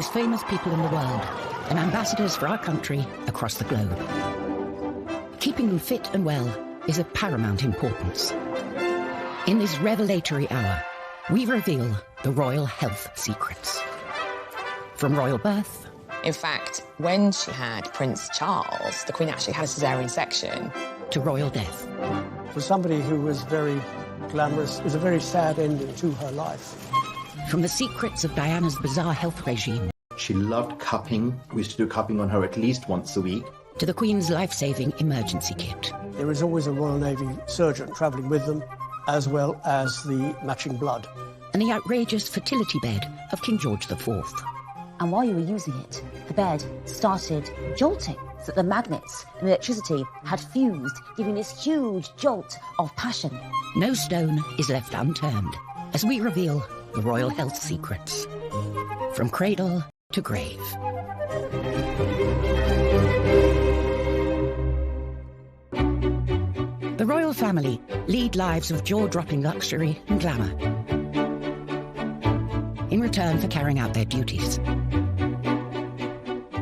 most famous people in the world and ambassadors for our country across the globe. Keeping them fit and well is of paramount importance. In this revelatory hour, we reveal the royal health secrets. From royal birth... In fact, when she had Prince Charles, the Queen actually had a caesarean section. ...to royal death. For somebody who was very glamorous, it was a very sad ending to her life. From the secrets of Diana's bizarre health regime... She loved cupping. We used to do cupping on her at least once a week. ...to the Queen's life-saving emergency kit. There was always a Royal Navy surgeon travelling with them, as well as the matching blood. And the outrageous fertility bed of King George IV. And while you were using it, the bed started jolting, so that the magnets and electricity had fused, giving this huge jolt of passion. No stone is left unturned as we reveal the royal health secrets. From cradle to grave. The royal family lead lives of jaw-dropping luxury and glamour in return for carrying out their duties.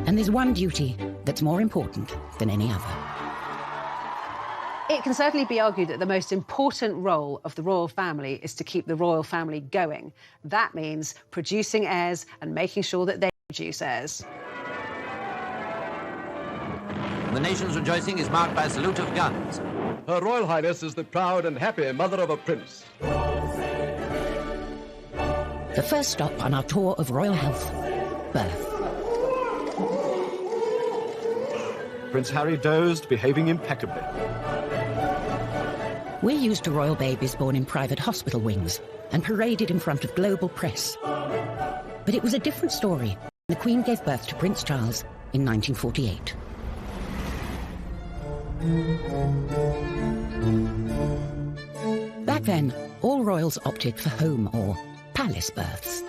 And there's one duty that's more important than any other. It can certainly be argued that the most important role of the royal family is to keep the royal family going. That means producing heirs and making sure that they produce heirs. The nation's rejoicing is marked by a salute of guns. Her Royal Highness is the proud and happy mother of a prince. The first stop on our tour of royal health, birth. Prince Harry dozed, behaving impeccably. We're used to royal babies born in private hospital wings and paraded in front of global press. But it was a different story. The Queen gave birth to Prince Charles in 1948. Back then, all royals opted for home or palace births.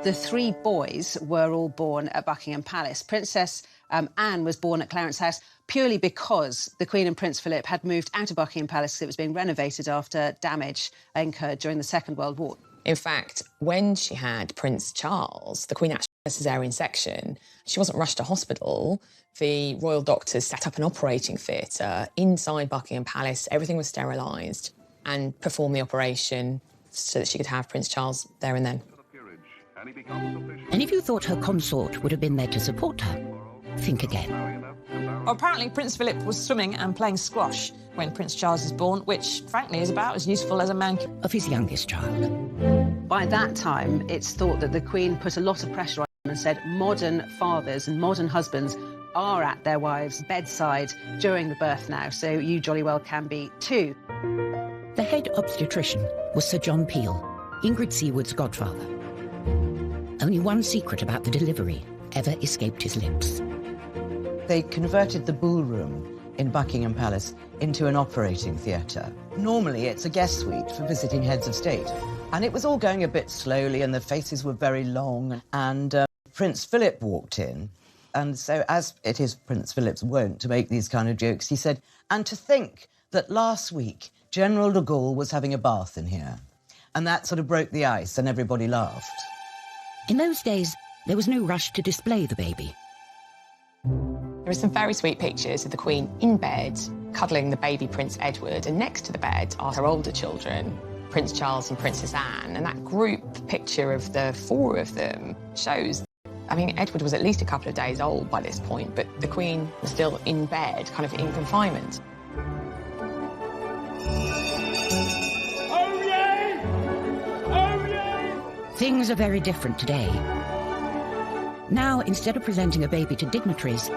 The three boys were all born at Buckingham Palace. Princess Anne was born at Clarence House purely because the Queen and Prince Philip had moved out of Buckingham Palace because it was being renovated after damage incurred during the Second World War. In fact, when she had Prince Charles, the Queen actually had a caesarean section. She wasn't rushed to hospital. The royal doctors set up an operating theatre inside Buckingham Palace. Everything was sterilised and performed the operation so that she could have Prince Charles there and then. And if you thought her consort would have been there to support her, think again. Well, apparently Prince Philip was swimming and playing squash when Prince Charles was born, which, frankly, is about as useful as a man of his youngest child. By that time, it's thought that the Queen put a lot of pressure on him and said modern fathers and modern husbands are at their wives' bedside during the birth now, so you jolly well can be too. The head obstetrician was Sir John Peel, Ingrid Seawood's godfather. Only one secret about the delivery ever escaped his lips. They converted the ballroom in Buckingham Palace into an operating theatre. Normally, it's a guest suite for visiting heads of state. And it was all going a bit slowly, and the faces were very long. And Prince Philip walked in. And so, as it is Prince Philip's wont to make these kind of jokes, he said, and to think that last week, General de Gaulle was having a bath in here. And that sort of broke the ice, and everybody laughed. In those days, there was no rush to display the baby. There are some very sweet pictures of the Queen in bed, cuddling the baby Prince Edward, and next to the bed are her older children, Prince Charles and Princess Anne, and that group picture of the four of them shows, I mean, Edward was at least a couple of days old by this point, but the Queen was still in bed, kind of in confinement. Oh, yay! Oh, yay! Things are very different today. Now, instead of presenting a baby to dignitaries,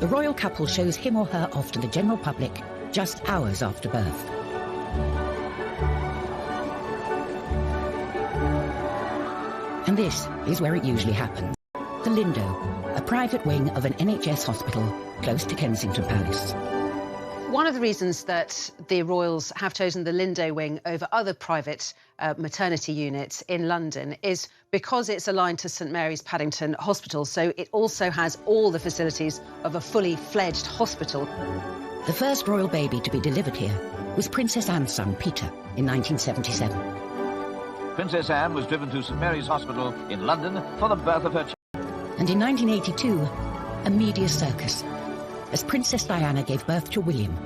the royal couple shows him or her off to the general public just hours after birth. And this is where it usually happens. The Lindo, a private wing of an NHS hospital close to Kensington Palace. One of the reasons that the royals have chosen the Lindo wing over other private maternity units in London is because it's aligned to St Mary's Paddington Hospital, so it also has all the facilities of a fully fledged hospital. The first royal baby to be delivered here was Princess Anne's son, Peter, in 1977. Princess Anne was driven to St Mary's Hospital in London for the birth of her child. And in 1982, a media circus, as Princess Diana gave birth to William,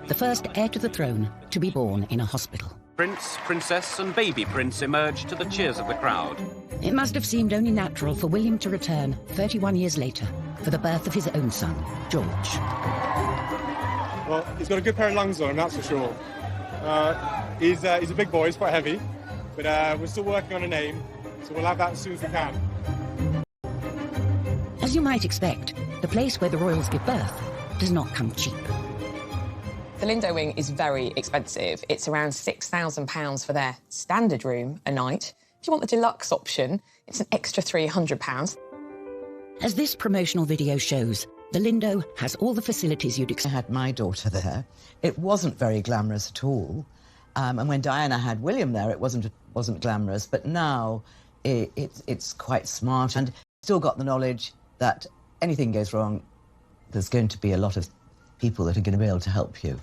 the first heir to the throne to be born in a hospital. Prince, Princess and baby Prince emerged to the cheers of the crowd. It must have seemed only natural for William to return 31 years later for the birth of his own son, George. Well, he's got a good pair of lungs on him, that's for sure. He's a big boy, he's quite heavy, but we're still working on a name, so we'll have that as soon as we can. As you might expect, the place where the royals give birth does not come cheap. The Lindo wing is very expensive. It's around £6,000 for their standard room a night. If you want the deluxe option, it's an extra £300. As this promotional video shows, the Lindo has all the facilities you'd expect. I had my daughter there. It wasn't very glamorous at all. And when Diana had William there, it wasn't glamorous. But now it's quite smart, and still got the knowledge that anything goes wrong, there's going to be a lot of people that are going to be able to help you.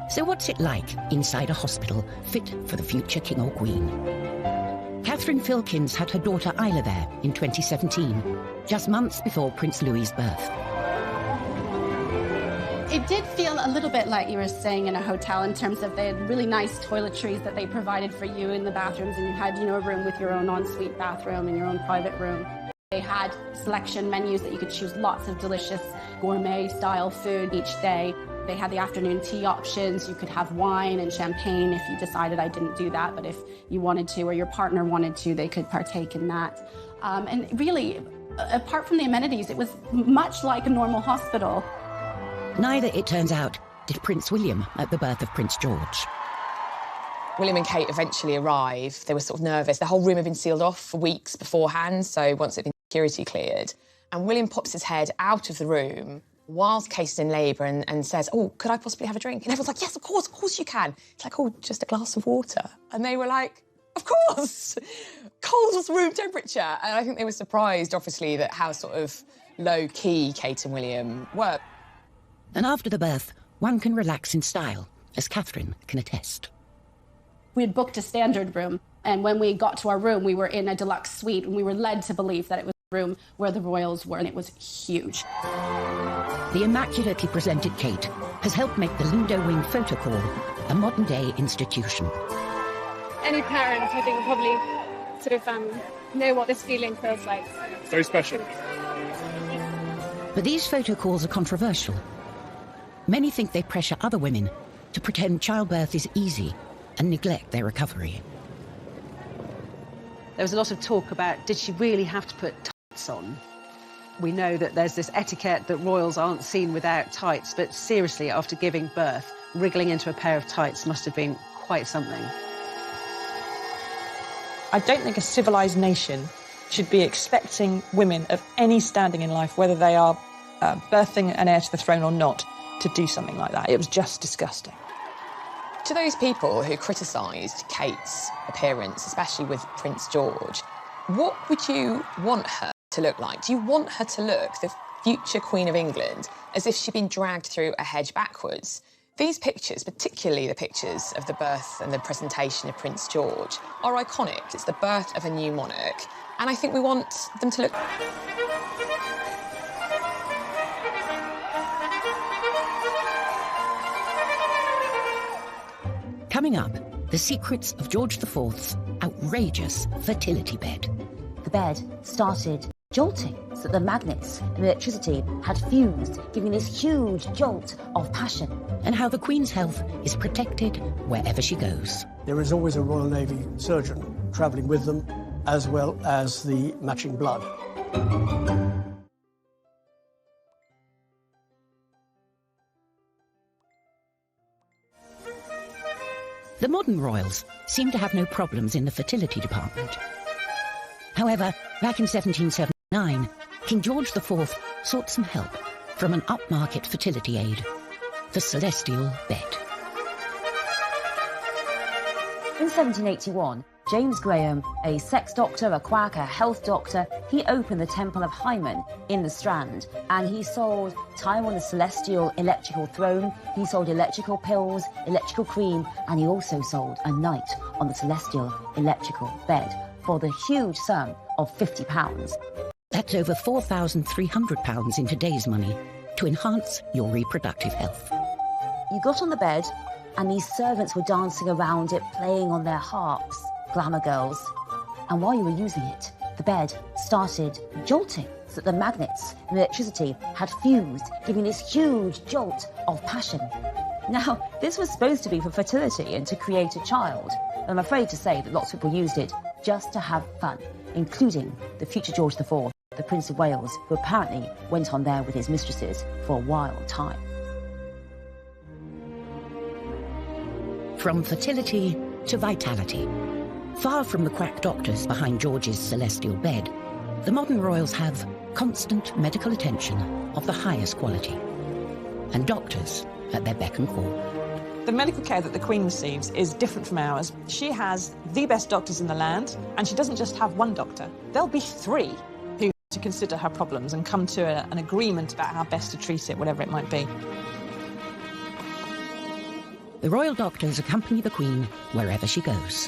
So what's it like inside a hospital fit for the future king or queen? Catherine Filkins had her daughter Isla there in 2017, just months before Prince Louis's birth. It did feel a little bit like you were staying in a hotel in terms of they had really nice toiletries that they provided for you in the bathrooms, and you had, a room with your own ensuite bathroom and your own private room. They had selection menus that you could choose lots of delicious gourmet-style food each day. They had the afternoon tea options. You could have wine and champagne if you decided. I didn't do that, but if you wanted to or your partner wanted to, they could partake in that. And really, apart from the amenities, it was much like a normal hospital. Neither, it turns out, did Prince William at the birth of Prince George. William and Kate eventually arrive. They were sort of nervous. The whole room had been sealed off for weeks beforehand, so once it had been security cleared. And William pops his head out of the room whilst Kate is in labour and says, "Oh, could I possibly have a drink?" And everyone's like, "Yes, of course you can." It's like, "Oh, just a glass of water." And they were like, "Of course!" Cold room temperature. And I think they were surprised, obviously, that how sort of low-key Kate and William were. And after the birth, one can relax in style, as Catherine can attest. We had booked a standard room, and when we got to our room, we were in a deluxe suite, and we were led to believe that it was the room where the royals were, and it was huge. The immaculately presented Kate has helped make the Lindo Wing photo call a modern-day institution. Any parent, I think, probably sort of know what this feeling feels like. It's very special. But these photo calls are controversial. Many think they pressure other women to pretend childbirth is easy and neglect their recovery. There was a lot of talk about, did she really have to put tights on? We know that there's this etiquette that royals aren't seen without tights, but seriously, after giving birth, wriggling into a pair of tights must have been quite something. I don't think a civilised nation should be expecting women of any standing in life, whether they are birthing an heir to the throne or not, to do something like that. It was just disgusting. To those people who criticised Kate's appearance, especially with Prince George, what would you want her to look like? Do you want her to look, the future Queen of England, as if she'd been dragged through a hedge backwards? These pictures, particularly the pictures of the birth and the presentation of Prince George, are iconic. It's the birth of a new monarch, and I think we want them to look... Coming up, the secrets of George IV's outrageous fertility bed. The bed started jolting, so that the magnets and electricity had fused, giving this huge jolt of passion. And how the Queen's health is protected wherever she goes. There is always a Royal Navy surgeon travelling with them, as well as the matching blood. The modern royals seem to have no problems in the fertility department. However, back in 1779, King George IV sought some help from an upmarket fertility aid, the celestial bed. In 1781, James Graham, a sex doctor, a quack, a health doctor, he opened the Temple of Hymen in the Strand, and he sold time on the celestial electrical throne, he sold electrical pills, electrical cream, and he also sold a night on the celestial electrical bed for the huge sum of £50. That's over £4,300 in today's money to enhance your reproductive health. You got on the bed, and these servants were dancing around it, playing on their harps, glamour girls. And while you were using it, the bed started jolting, so that the magnets and electricity had fused, giving this huge jolt of passion. Now, this was supposed to be for fertility and to create a child. I'm afraid to say that lots of people used it just to have fun, including the future George IV, the Prince of Wales, who apparently went on there with his mistresses for a wild time. From fertility to vitality. Far from the quack doctors behind George's celestial bed, the modern royals have constant medical attention of the highest quality, and doctors at their beck and call. The medical care that the Queen receives is different from ours. She has the best doctors in the land, and she doesn't just have one doctor. There'll be three who to consider her problems and come to an agreement about how best to treat it, whatever it might be. The royal doctors accompany the Queen wherever she goes.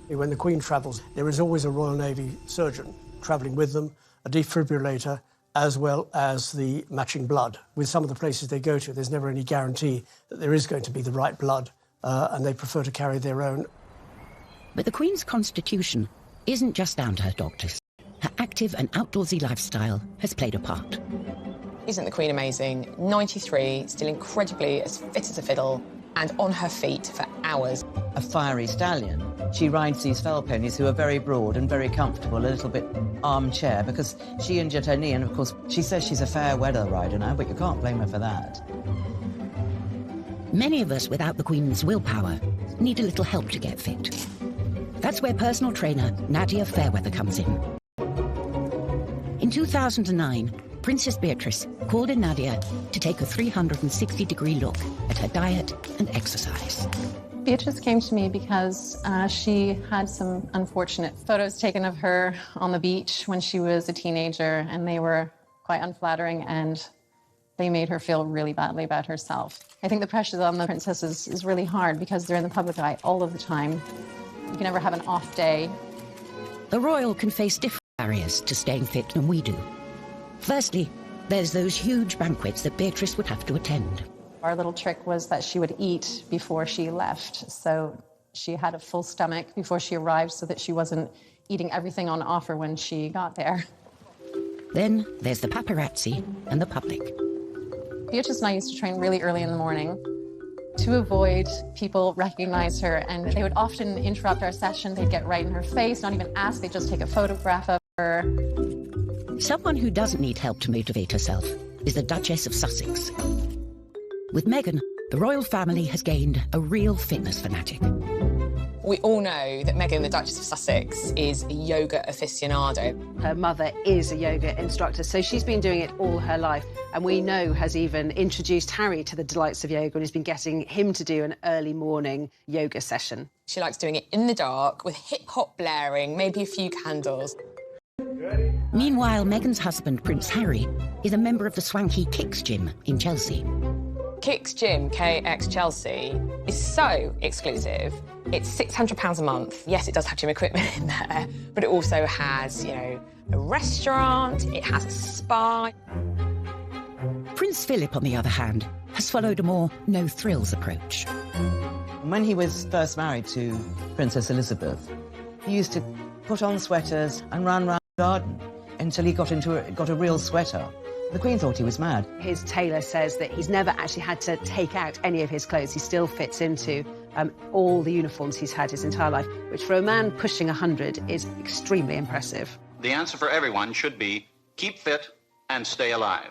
When the Queen travels, there is always a Royal Navy surgeon travelling with them, a defibrillator, as well as the matching blood. With some of the places they go to, there's never any guarantee that there is going to be the right blood, and they prefer to carry their own. But the Queen's constitution isn't just down to her doctors. Her active and outdoorsy lifestyle has played a part. Isn't the Queen amazing? 93, still incredibly as fit as a fiddle, and on her feet for hours. A fiery stallion. She rides these fell ponies who are very broad and very comfortable, a little bit armchair, because she injured her knee, and of course she says she's a fair weather rider now, but you can't blame her for that. Many of us without the Queen's willpower need a little help to get fit. That's where personal trainer Nadia Fairweather comes in. In 2009, Princess Beatrice called in Nadia to take a 360-degree look at her diet and exercise. Beatrice came to me because she had some unfortunate photos taken of her on the beach when she was a teenager, and they were quite unflattering, and they made her feel really badly about herself. I think the pressure on the princess is really hard because they're in the public eye all of the time. You can never have an off day. The royal can face different barriers to staying fit than we do. Firstly, there's those huge banquets that Beatrice would have to attend. Our little trick was that she would eat before she left, so she had a full stomach before she arrived so that she wasn't eating everything on offer when she got there. Then there's the paparazzi and the public. Beatrice and I used to train really early in the morning to avoid people recognize her, and they would often interrupt our session. They'd get right in her face, not even ask, they'd just take a photograph of her. Someone who doesn't need help to motivate herself is the Duchess of Sussex. With Meghan, the royal family has gained a real fitness fanatic. We all know that Meghan, the Duchess of Sussex, is a yoga aficionado. Her mother is a yoga instructor, so she's been doing it all her life, and we know has even introduced Harry to the delights of yoga and has been getting him to do an early morning yoga session. She likes doing it in the dark, with hip-hop blaring, maybe a few candles. Meanwhile, Meghan's husband, Prince Harry, is a member of the swanky Kicks gym in Chelsea. Kicks Gym, KX Chelsea, is so exclusive. It's £600 a month. Yes, it does have gym equipment in there, but it also has, you know, a restaurant, it has a spa. Prince Philip, on the other hand, has followed a more no-thrills approach. When he was first married to Princess Elizabeth, he used to put on sweaters and run round the garden until he got a real sweater. The Queen thought he was mad. His tailor says that he's never actually had to take out any of his clothes. He still fits into all the uniforms he's had his entire life, which for a man pushing 100 is extremely impressive. The answer for everyone should be keep fit and stay alive.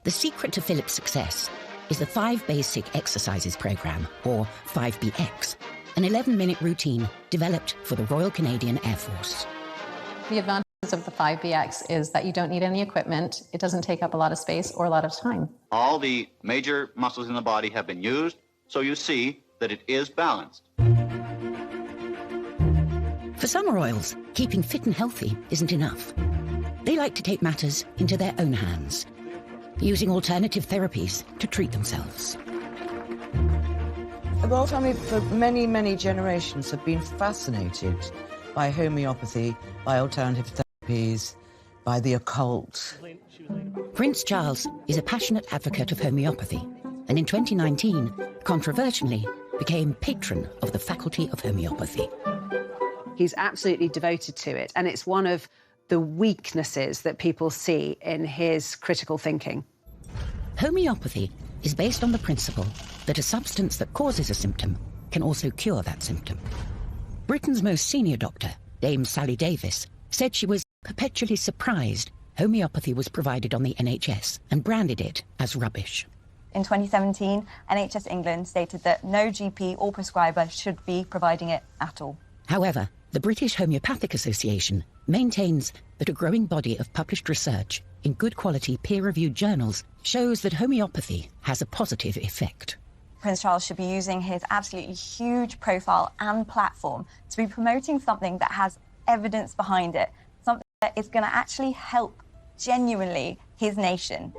The secret to Philip's success is the 5 Basic Exercises programme, or 5BX, an 11-minute routine developed for the Royal Canadian Air Force. The advantage of the 5BX is that you don't need any equipment. It doesn't take up a lot of space or a lot of time. All the major muscles in the body have been used, so you see that it is balanced. For some royals, keeping fit and healthy isn't enough. They like to take matters into their own hands, using alternative therapies to treat themselves. The royal family for many, many generations have been fascinated by homeopathy, by alternative therapies, by the occult. Prince Charles is a passionate advocate of homeopathy, and in 2019, controversially, became patron of the Faculty of Homeopathy. He's absolutely devoted to it, and it's one of the weaknesses that people see in his critical thinking. Homeopathy is based on the principle that a substance that causes a symptom can also cure that symptom. Britain's most senior doctor, Dame Sally Davis, said she was perpetually surprised homeopathy was provided on the NHS and branded it as rubbish. In 2017, NHS England stated that no GP or prescriber should be providing it at all. However, the British Homeopathic Association maintains that a growing body of published research in good quality peer-reviewed journals shows that homeopathy has a positive effect. Prince Charles should be using his absolutely huge profile and platform to be promoting something that has evidence behind it, something that is going to actually help genuinely his nation.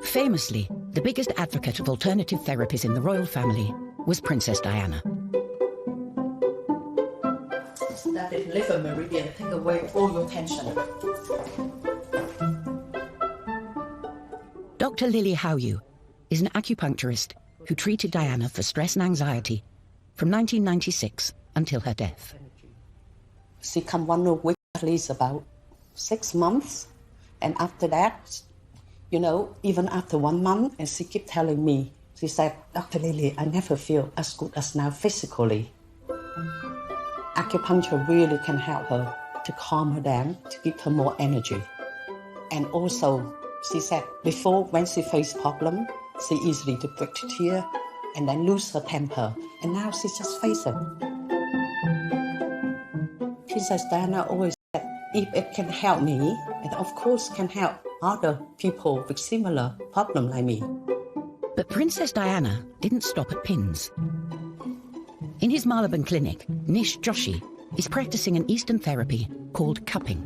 Famously, the biggest advocate of alternative therapies in the royal family was Princess Diana. That liver meridian take away all your tension. Dr. Lily Howe is an acupuncturist who treated Diana for stress and anxiety from 1996 until her death. She come 1 week, at least about 6 months, and after that, you know, even after 1 month, and she kept telling me, she said, Dr. Lily, I never feel as good as now physically. Acupuncture really can help her to calm her down, to give her more energy. And also, she said, before when she faced problem, she easily to break a tear and then lose her temper. And now she just face it. Princess Diana always said, if it can help me, it of course can help other people with similar problem like me. But Princess Diana didn't stop at pins. In his Marlebone clinic, Nish Joshi is practicing an Eastern therapy called cupping.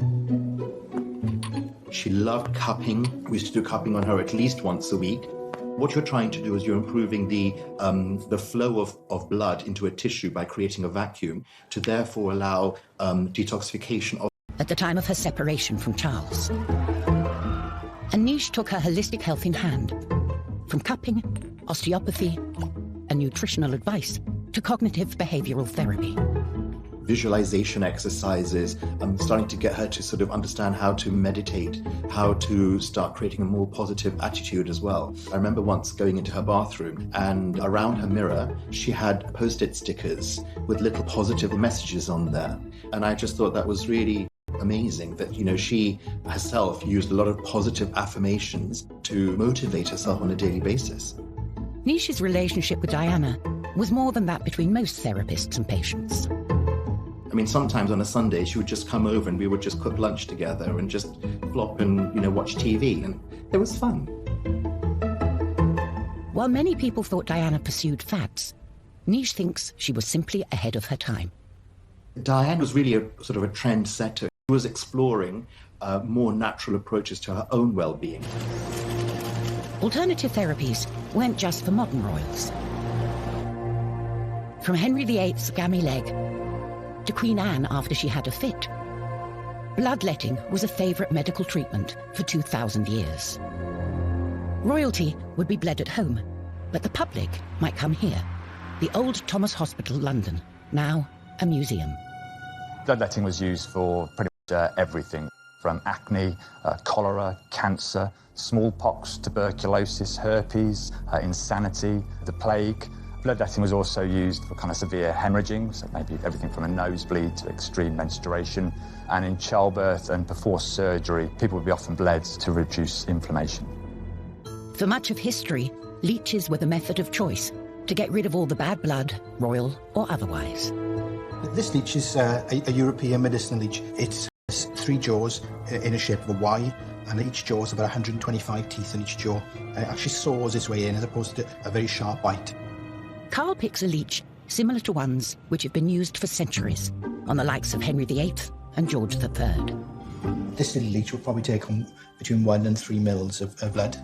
She loved cupping. We used to do cupping on her at least once a week. What you're trying to do is you're improving the flow of blood into a tissue by creating a vacuum to therefore allow detoxification of... At the time of her separation from Charles. And Nish took her holistic health in hand, from cupping, osteopathy, and nutritional advice to cognitive behavioral therapy. Visualization exercises, starting to get her to sort of understand how to meditate, how to start creating a more positive attitude as well. I remember once going into her bathroom and around her mirror, she had Post-it stickers with little positive messages on there. And I just thought that was really amazing that, you know, she herself used a lot of positive affirmations to motivate herself on a daily basis. Nish's relationship with Diana was more than that between most therapists and patients. I mean, sometimes on a Sunday, she would just come over and we would just cook lunch together and just flop and, you know, watch TV, and it was fun. While many people thought Diana pursued fads, Nish thinks she was simply ahead of her time. Diana was really a sort of a trendsetter. She was exploring more natural approaches to her own well-being. Alternative therapies weren't just for modern royals. From Henry VIII's gammy leg to Queen Anne after she had a fit, bloodletting was a favourite medical treatment for 2,000 years. Royalty would be bled at home, but the public might come here, the Old Thomas Hospital, London, now a museum. Bloodletting was used for pretty much everything, from acne, cholera, cancer, smallpox, tuberculosis, herpes, insanity, the plague. Bloodletting was also used for kind of severe hemorrhaging, so maybe everything from a nosebleed to extreme menstruation. And in childbirth and before surgery, people would be often bled to reduce inflammation. For much of history, leeches were the method of choice to get rid of all the bad blood, royal or otherwise. This leech is a European medicinal leech. It has 3 jaws in a shape of a Y, and each jaw has about 125 teeth in each jaw. And it actually saws its way in as opposed to a very sharp bite. Carl picks a leech similar to ones which have been used for centuries on the likes of Henry VIII and George III. This little leech will probably take on between 1 and 3 mils of blood.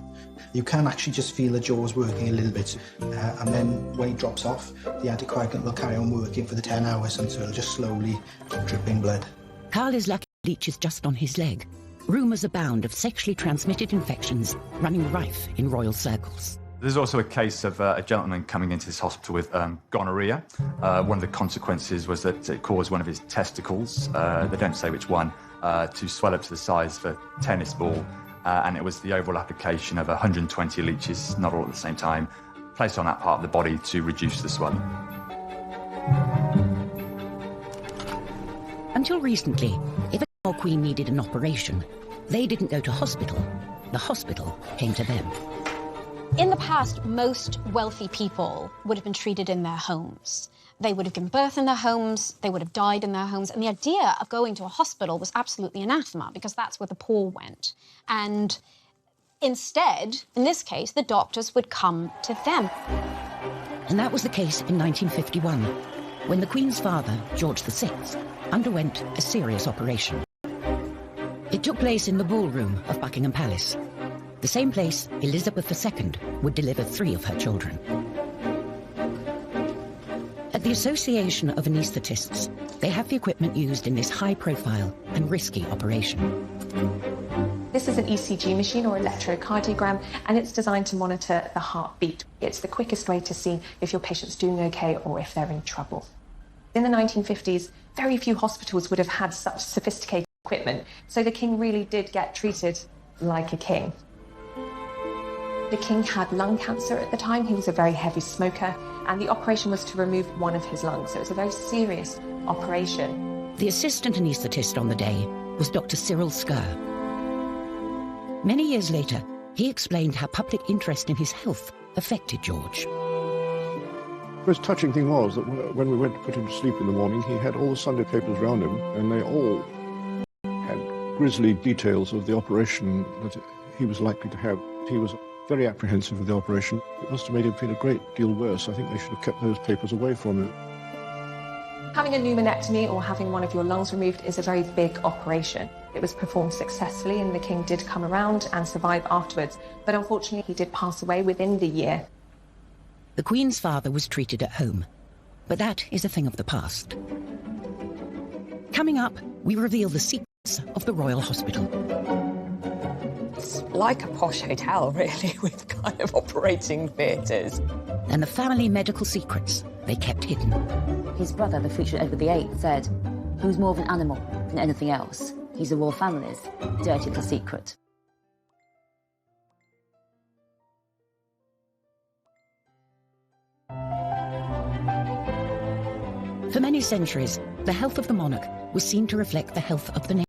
You can actually just feel the jaws working a little bit, and then when it drops off, the anticoagulant will carry on working for the 10 hours until it'll just slowly keep dripping blood. Carl is lucky the leech is just on his leg. Rumours abound of sexually transmitted infections running rife in royal circles. There's also a case of a gentleman coming into this hospital with gonorrhea. One of the consequences was that it caused one of his testicles, they don't say which one, to swell up to the size of a tennis ball. And it was the overall application of 120 leeches, not all at the same time, placed on that part of the body to reduce the swelling. Until recently, if a king or queen needed an operation, they didn't go to hospital. The hospital came to them. In the past, most wealthy people would have been treated in their homes. They would have given birth in their homes, they would have died in their homes, and the idea of going to a hospital was absolutely anathema because that's where the poor went. And instead, in this case, the doctors would come to them. And that was the case in 1951, when the Queen's father, George VI, underwent a serious operation. It took place in the ballroom of Buckingham Palace, the same place Elizabeth II would deliver 3 of her children. At the Association of Anaesthetists, they have the equipment used in this high-profile and risky operation. This is an ECG machine or electrocardiogram, and it's designed to monitor the heartbeat. It's the quickest way to see if your patient's doing okay or if they're in trouble. In the 1950s, very few hospitals would have had such sophisticated equipment, so the king really did get treated like a king. The king had lung cancer at the time. He was a very heavy smoker, and the operation was to remove one of his lungs, so it was a very serious operation. The assistant anaesthetist on the day was Dr. Cyril Skerr. Many years later, he explained how public interest in his health affected George. The most touching thing was that when we went to put him to sleep in the morning, he had all the Sunday papers around him, and they all had grisly details of the operation that he was likely to have. He was very apprehensive of the operation. It must have made him feel a great deal worse. I think they should have kept those papers away from him. Having a pneumonectomy or having one of your lungs removed is a very big operation. It was performed successfully, and the king did come around and survive afterwards, but unfortunately he did pass away within the year. The Queen's father was treated at home, but that is a thing of the past. Coming up, we reveal the secrets of the Royal Hospital. It's like a posh hotel, really, with kind of operating theatres. And the family medical secrets they kept hidden. His brother, the future Edward VIII, said, "Who's more of an animal than anything else? He's the royal family's dirty little secret." For many centuries, the health of the monarch was seen to reflect the health of the nation.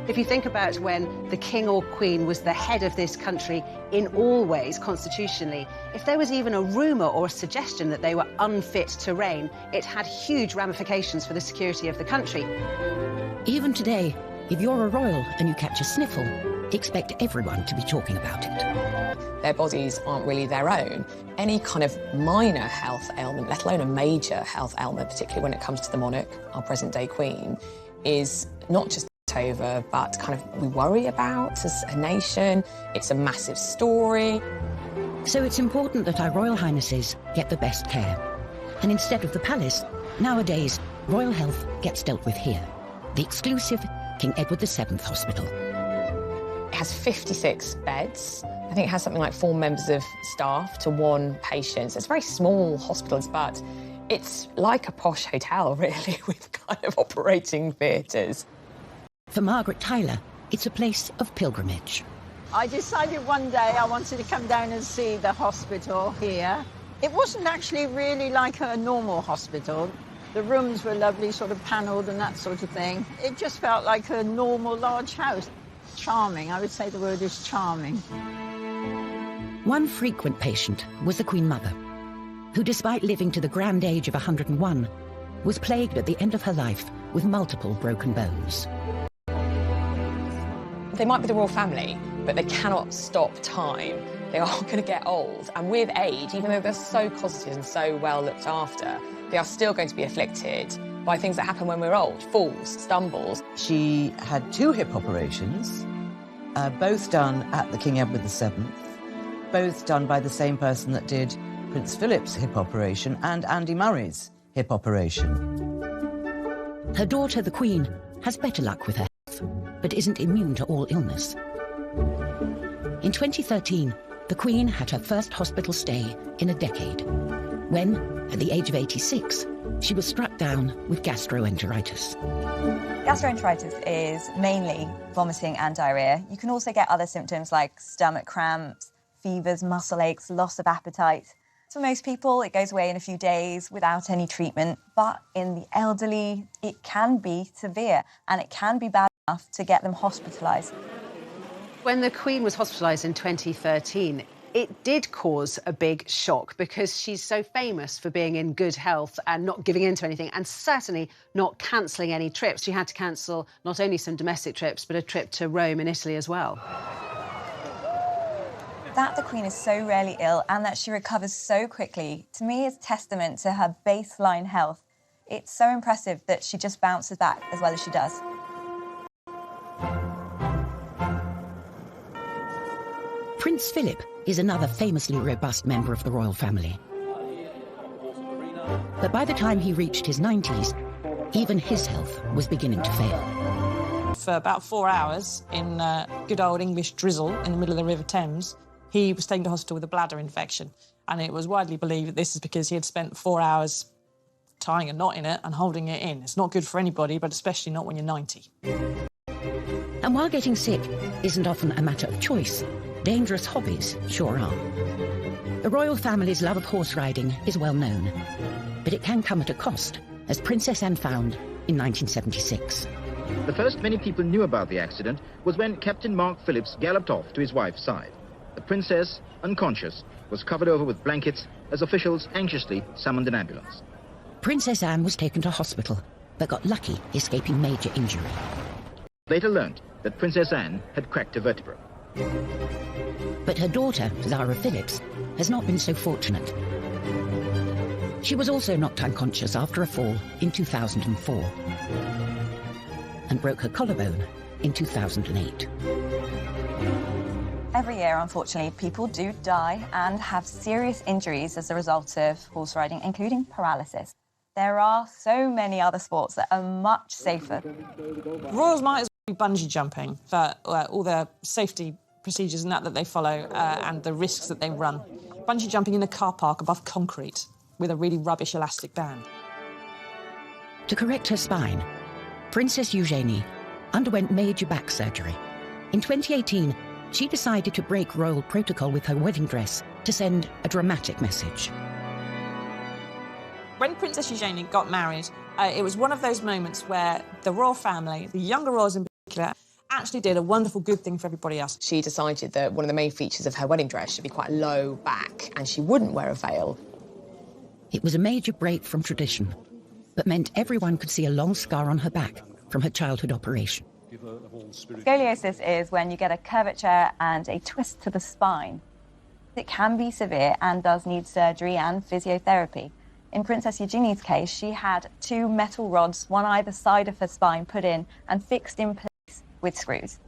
If you think about when the king or queen was the head of this country in all ways, constitutionally, if there was even a rumour or a suggestion that they were unfit to reign, it had huge ramifications for the security of the country. Even today, if you're a royal and you catch a sniffle, expect everyone to be talking about it. Their bodies aren't really their own. Any kind of minor health ailment, let alone a major health ailment, particularly when it comes to the monarch, our present-day queen, is not just over, but kind of we worry about as a nation. It's a massive story. So it's important that our Royal Highnesses get the best care. And instead of the palace, nowadays, royal health gets dealt with here. The exclusive King Edward VII Hospital. It has 56 beds. I think it has something like 4 members of staff to 1 patient. So it's very small hospitals, but it's like a posh hotel, really, with kind of operating theatres. For Margaret Tyler, it's a place of pilgrimage. I decided one day I wanted to come down and see the hospital here. It wasn't actually really like a normal hospital. The rooms were lovely, sort of panelled and that sort of thing. It just felt like a normal large house. Charming, I would say the word is charming. One frequent patient was the Queen Mother, who, despite living to the grand age of 101, was plagued at the end of her life with multiple broken bones. They might be the royal family, but they cannot stop time. They are going to get old, and with age, even though they're so cosseted and so well looked after, They are still going to be afflicted by things that happen when we're old, falls, stumbles. She had 2 hip operations, both done at the King Edward VII, both done by the same person that did Prince Philip's hip operation and Andy Murray's hip operation. Her daughter, the Queen, has better luck with her health, but isn't immune to all illness. In 2013, the Queen had her first hospital stay in a decade, when, at the age of 86, she was struck down with gastroenteritis. Gastroenteritis is mainly vomiting and diarrhea. You can also get other symptoms like stomach cramps, fevers, muscle aches, loss of appetite. For most people, it goes away in a few days without any treatment, but in the elderly, it can be severe and it can be bad enough to get them hospitalised. When the Queen was hospitalised in 2013, it did cause a big shock because she's so famous for being in good health and not giving in to anything, and certainly not cancelling any trips. She had to cancel not only some domestic trips, but a trip to Rome and Italy as well. That the Queen is so rarely ill and that she recovers so quickly, to me, is testament to her baseline health. It's so impressive that she just bounces back as well as she does. Prince Philip is another famously robust member of the royal family. But by the time he reached his 90s, even his health was beginning to fail. For about 4 hours in good old English drizzle in the middle of the River Thames, he was taken to hospital with a bladder infection. And it was widely believed that this is because he had spent 4 hours tying a knot in it and holding it in. It's not good for anybody, but especially not when you're 90. And while getting sick isn't often a matter of choice, dangerous hobbies sure are. The royal family's love of horse riding is well known, but it can come at a cost, as Princess Anne found in 1976. The first many people knew about the accident was when Captain Mark Phillips galloped off to his wife's side. The princess, unconscious, was covered over with blankets as officials anxiously summoned an ambulance. Princess Anne was taken to hospital, but got lucky escaping major injury. Later learnt that Princess Anne had cracked a vertebra. But her daughter, Zara Phillips, has not been so fortunate. She was also knocked unconscious after a fall in 2004 and broke her collarbone in 2008. Every year, unfortunately, people do die and have serious injuries as a result of horse riding, including paralysis. There are so many other sports that are much safer. Royals might as well be bungee jumping for all the safety procedures and that they follow and the risks that they run. Bungee jumping in a car park above concrete with a really rubbish elastic band. To correct her spine, Princess Eugenie underwent major back surgery. In 2018, she decided to break royal protocol with her wedding dress to send a dramatic message. When Princess Eugenie got married, it was one of those moments where the royal family, the younger royals in particular, actually did a wonderful good thing for everybody else. She decided that one of the main features of her wedding dress should be quite low back and she wouldn't wear a veil. It was a major break from tradition, but meant everyone could see a long scar on her back from her childhood operation. Scoliosis is when you get a curvature and a twist to the spine. It can be severe and does need surgery and physiotherapy. In Princess Eugenie's case, she had 2 metal rods, one either side of her spine, put in and fixed in place with screws.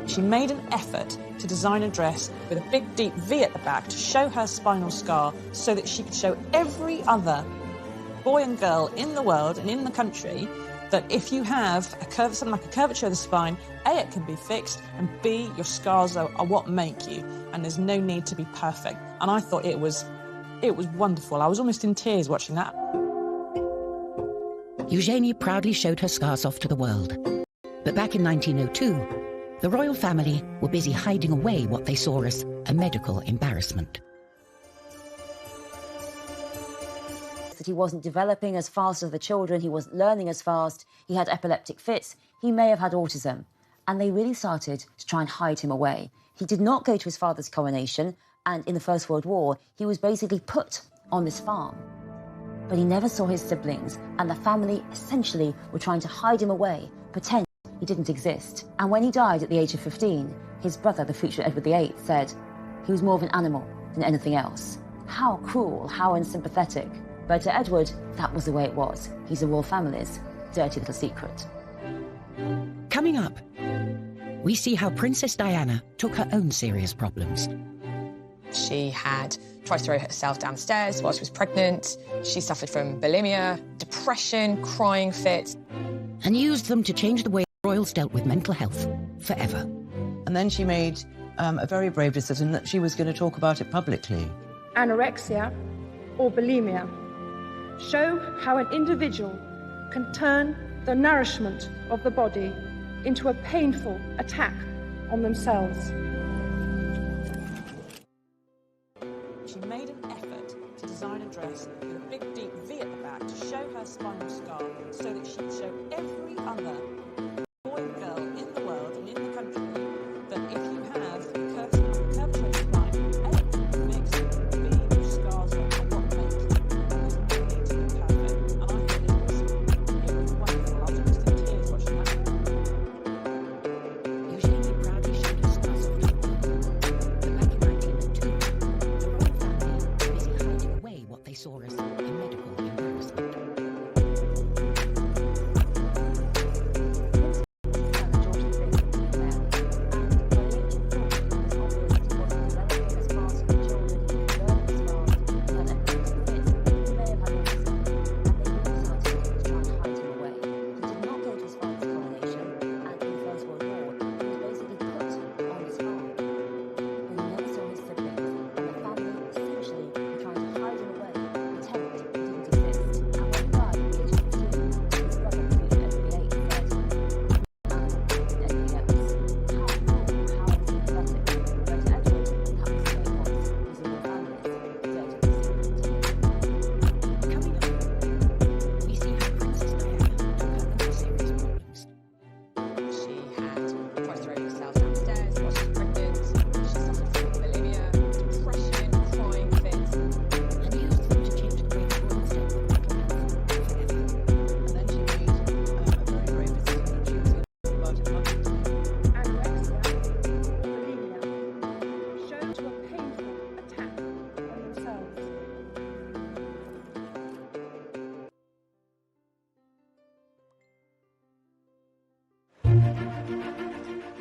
She made an effort to design a dress with a big, deep V at the back to show her spinal scar so that she could show every other boy and girl in the world and in the country that if you have something like a curvature of the spine, A, it can be fixed, and B, your scars are what make you, and there's no need to be perfect. And I thought it was wonderful. I was almost in tears watching that. Eugenie proudly showed her scars off to the world. But back in 1902, the royal family were busy hiding away what they saw as a medical embarrassment. That he wasn't developing as fast as the children, he wasn't learning as fast, he had epileptic fits, he may have had autism. And they really started to try and hide him away. He did not go to his father's coronation, and in the First World War, he was basically put on this farm. But he never saw his siblings, and the family essentially were trying to hide him away, pretend he didn't exist. And when he died at the age of 15, his brother, the future Edward VIII, said he was more of an animal than anything else. How cruel, how unsympathetic. But to Edward, that was the way it was. He's a royal family's dirty little secret. Coming up, we see how Princess Diana took her own serious problems. She had tried to throw herself downstairs while she was pregnant. She suffered from bulimia, depression, crying fits. And used them to change the way royals dealt with mental health forever. And then she made a very brave decision that she was going to talk about it publicly. Anorexia or bulimia show how an individual can turn the nourishment of the body into a painful attack on themselves. She made an effort to design a dress with a big deep V at the back to show her spinal scar so that she'd show every other boy and girl in the world and in the country that if you have a curvature spine, A, it makes it, B, your scars are what makes it perfect. And I thought it was wonderful. I was just in tears watching that. Usually we proudly showed her scars off to the world. But back in 1902, the royal family was busy hiding away what they saw as a medical embarrassment.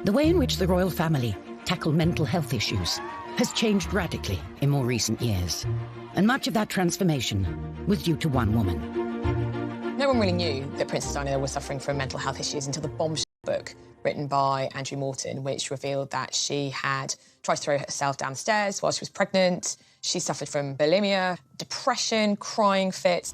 The way in which the royal family tackle mental health issues has changed radically in more recent years. And much of that transformation was due to one woman. No one really knew that Princess Diana was suffering from mental health issues until the bombshell book written by Andrew Morton, which revealed that she had tried to throw herself downstairs while she was pregnant. She suffered from bulimia, depression, crying fits.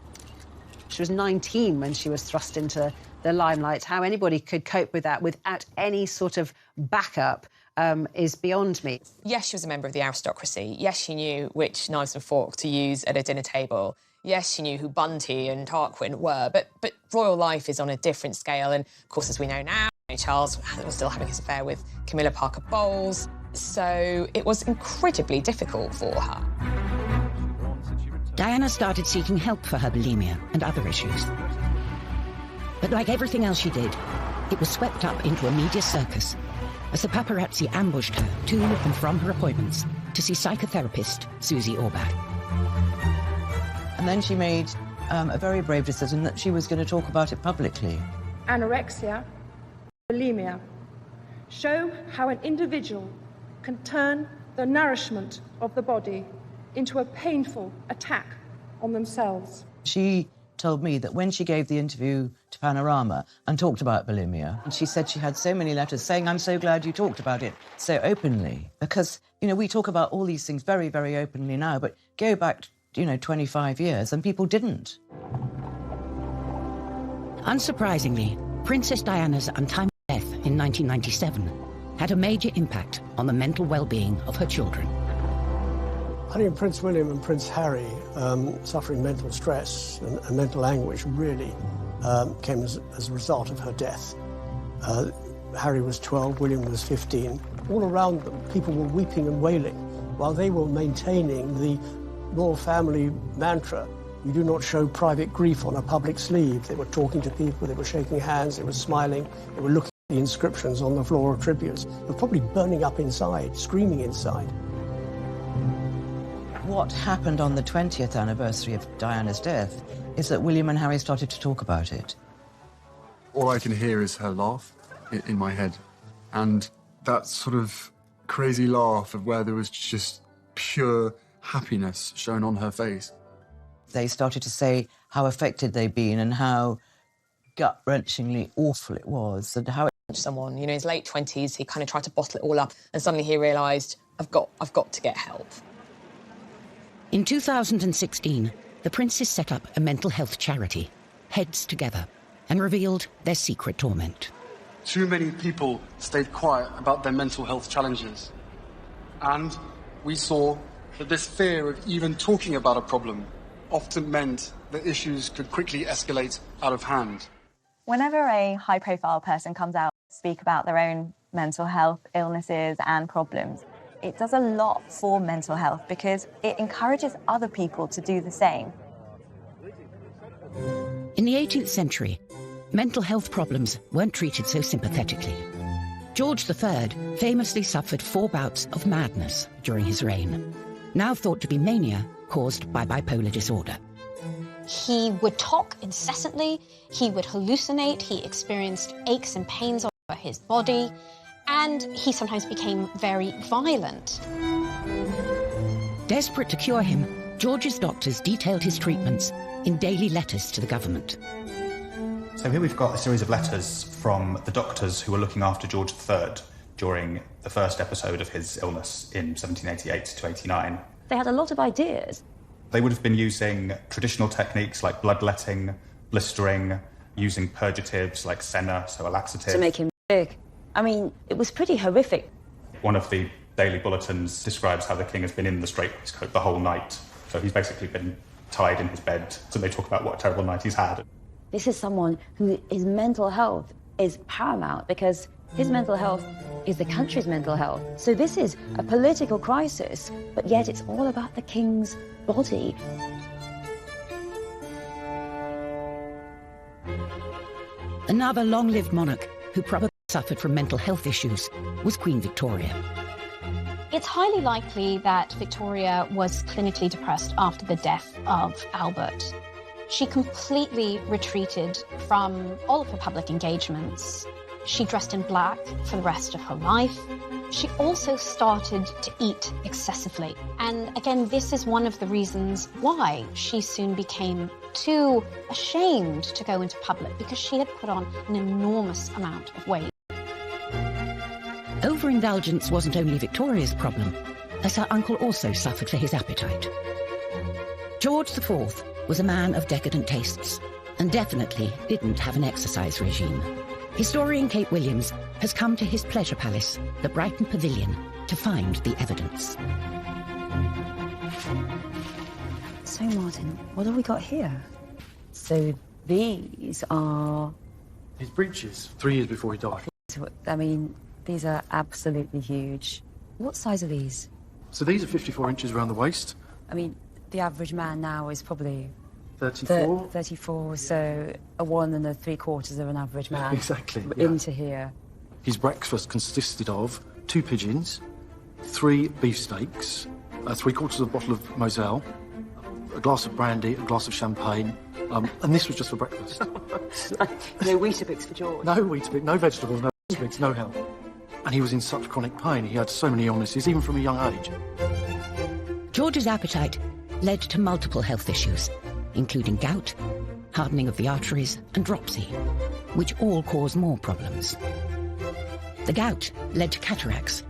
She was 19 when she was thrust into the limelight. How anybody could cope with that without any sort of backup is beyond me. Yes, she was a member of the aristocracy. Yes, she knew which knives and forks to use at a dinner table. Yes, she knew who Bunty and Tarquin were, but royal life is on a different scale. And, of course, as we know now, Charles was still having his affair with Camilla Parker Bowles. So it was incredibly difficult for her. Diana started seeking help for her bulimia and other issues. But like everything else she did, it was swept up into a media circus as the paparazzi ambushed her to and from her appointments to see psychotherapist Susie Orbach. And then she made a very brave decision that she was going to talk about it publicly. Anorexia, bulimia show how an individual can turn the nourishment of the body into a painful attack on themselves. She told me that when she gave the interview to Panorama and talked about bulimia, and she said she had so many letters saying, "I'm so glad you talked about it so openly." Because, you know, we talk about all these things very, very openly now, but go back, 25 years and people didn't. Unsurprisingly, Princess Diana's untimely death in 1997 had a major impact on the mental well-being of her children. I think Prince William and Prince Harry suffering mental stress and mental anguish really came as a result of her death. Harry was 12, William was 15. All around them, people were weeping and wailing while they were maintaining the royal family mantra, "You do not show private grief on a public sleeve." They were talking to people, they were shaking hands, they were smiling, they were looking at the inscriptions on the floor of tributes. They were probably burning up inside, screaming inside. what happened on the 20th anniversary of Diana's death is that William and Harry started to talk about it. All I can hear is her laugh in my head. And that sort of crazy laugh of where there was just pure happiness shown on her face. They started to say how affected they'd been and how gut-wrenchingly awful it was and how someone, you know, in his late 20s, he kind of tried to bottle it all up and suddenly he realised, I've got to get help. In 2016, the princes set up a mental health charity, Heads Together, and revealed their secret torment. Too many people stayed quiet about their mental health challenges. And we saw that this fear of even talking about a problem often meant that issues could quickly escalate out of hand. Whenever a high-profile person comes out to speak about their own mental health illnesses and problems, it does a lot for mental health because it encourages other people to do the same. In the 18th century, mental health problems weren't treated so sympathetically. George III famously suffered 4 bouts of madness during his reign, now thought to be mania caused by bipolar disorder. He would talk incessantly, he would hallucinate, he experienced aches and pains over his body, and he sometimes became very violent. Desperate to cure him, George's doctors detailed his treatments in daily letters to the government. So here we've got a series of letters from the doctors who were looking after George III during the first episode of his illness in 1788 to 89. They had a lot of ideas. They would have been using traditional techniques like bloodletting, blistering, using purgatives like senna, so a laxative. To make him sick. I mean, it was pretty horrific. One of the daily bulletins describes how the king has been in the straitwaistcoat the whole night. So he's basically been tied in his bed. So they talk about what a terrible night he's had. This is someone who his mental health is paramount because his mental health is the country's mental health. So this is a political crisis, but yet it's all about the king's body. Another long-lived monarch who probably suffered from mental health issues was Queen Victoria. It's highly likely that Victoria was clinically depressed after the death of Albert. She completely retreated from all of her public engagements. She dressed in black for the rest of her life. She also started to eat excessively. And again, this is one of the reasons why she soon became too ashamed to go into public, because she had put on an enormous amount of weight. Overindulgence wasn't only Victoria's problem, as her uncle also suffered for his appetite. George IV was a man of decadent tastes, and definitely didn't have an exercise regime. Historian Kate Williams has come to his pleasure palace, the Brighton Pavilion, to find the evidence. So, Martin, what have we got here? So these are... His breeches, 3 years before he died. I mean, these are absolutely huge. What size are these? So these are 54 inches around the waist. I mean, the average man now is probably... 34. 34, so a 1 3/4 of an average man. Exactly. Into here. His breakfast consisted of 2 pigeons, 3 beefsteaks, 3/4 of a bottle of Moselle, a glass of brandy, a glass of champagne, and this was just for breakfast. No Weetabix for George. No Weetabix, no vegetables, no Weetabix, no help. And he was in such chronic pain. He had so many illnesses, even from a young age. George's appetite led to multiple health issues, including gout, hardening of the arteries, and dropsy, which all cause more problems. The gout led to cataracts,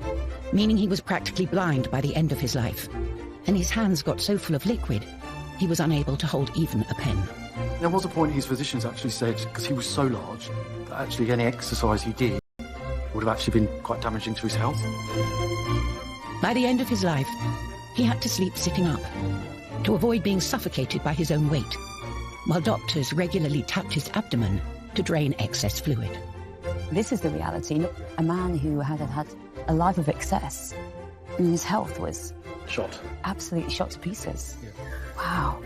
meaning he was practically blind by the end of his life, and his hands got so full of liquid, he was unable to hold even a pen. There was a point his physicians actually said, because he was so large, that actually any exercise he did would have actually been quite damaging to his health. By the end of his life, he had to sleep sitting up to avoid being suffocated by his own weight, while doctors regularly tapped his abdomen to drain excess fluid. This is the reality. A man who had a life of excess, and his health was... Shot. Absolutely shot to pieces. Yeah. Wow.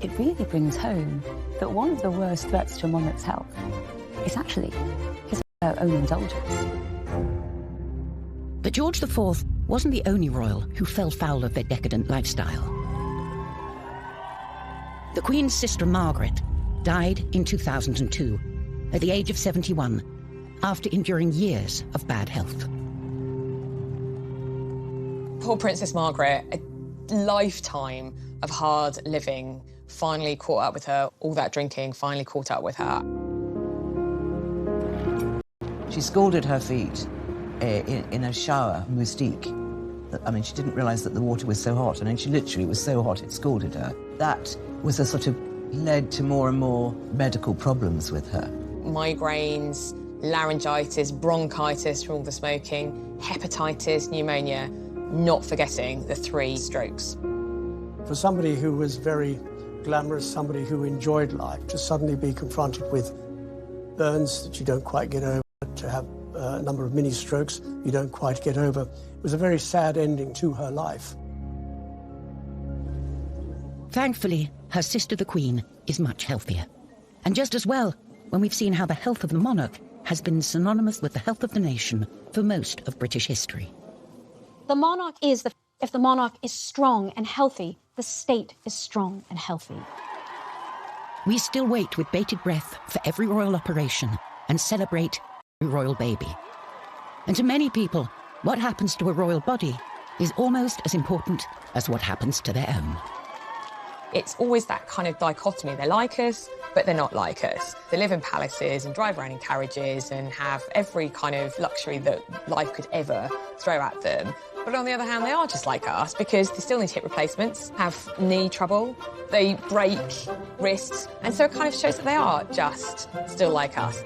It really brings home that one of the worst threats to a monarch's health is actually his own indulgence. But George IV wasn't the only royal who fell foul of their decadent lifestyle. The Queen's sister Margaret died in 2002 at the age of 71 after enduring years of bad health. Poor Princess Margaret, a lifetime of hard living finally caught up with her. All that drinking finally caught up with her. She scalded her feet in a shower, moustique. I mean, she didn't realise that the water was so hot, and then she literally was so hot it scalded her. That was a sort of led to more and more medical problems with her. Migraines, laryngitis, bronchitis from all the smoking, hepatitis, pneumonia, not forgetting the 3 strokes. For somebody who was very glamorous, somebody who enjoyed life, to suddenly be confronted with burns that you don't quite get over, to have a number of mini strokes you don't quite get over, it was a very sad ending to her life. Thankfully, her sister the Queen is much healthier. And just as well, when we've seen how the health of the monarch has been synonymous with the health of the nation for most of British history. The monarch is if the monarch is strong and healthy, the state is strong and healthy. We still wait with bated breath for every royal operation and celebrate every royal baby. And to many people, what happens to a royal body is almost as important as what happens to their own. It's always that kind of dichotomy. They're like us, but they're not like us. They live in palaces and drive around in carriages and have every kind of luxury that life could ever throw at them. But on the other hand, they are just like us because they still need hip replacements, have knee trouble, they break wrists, and so it kind of shows that they are just still like us.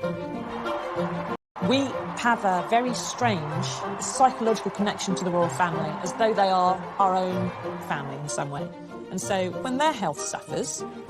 We have a very strange psychological connection to the royal family, as though they are our own family in some way. And so when their health suffers,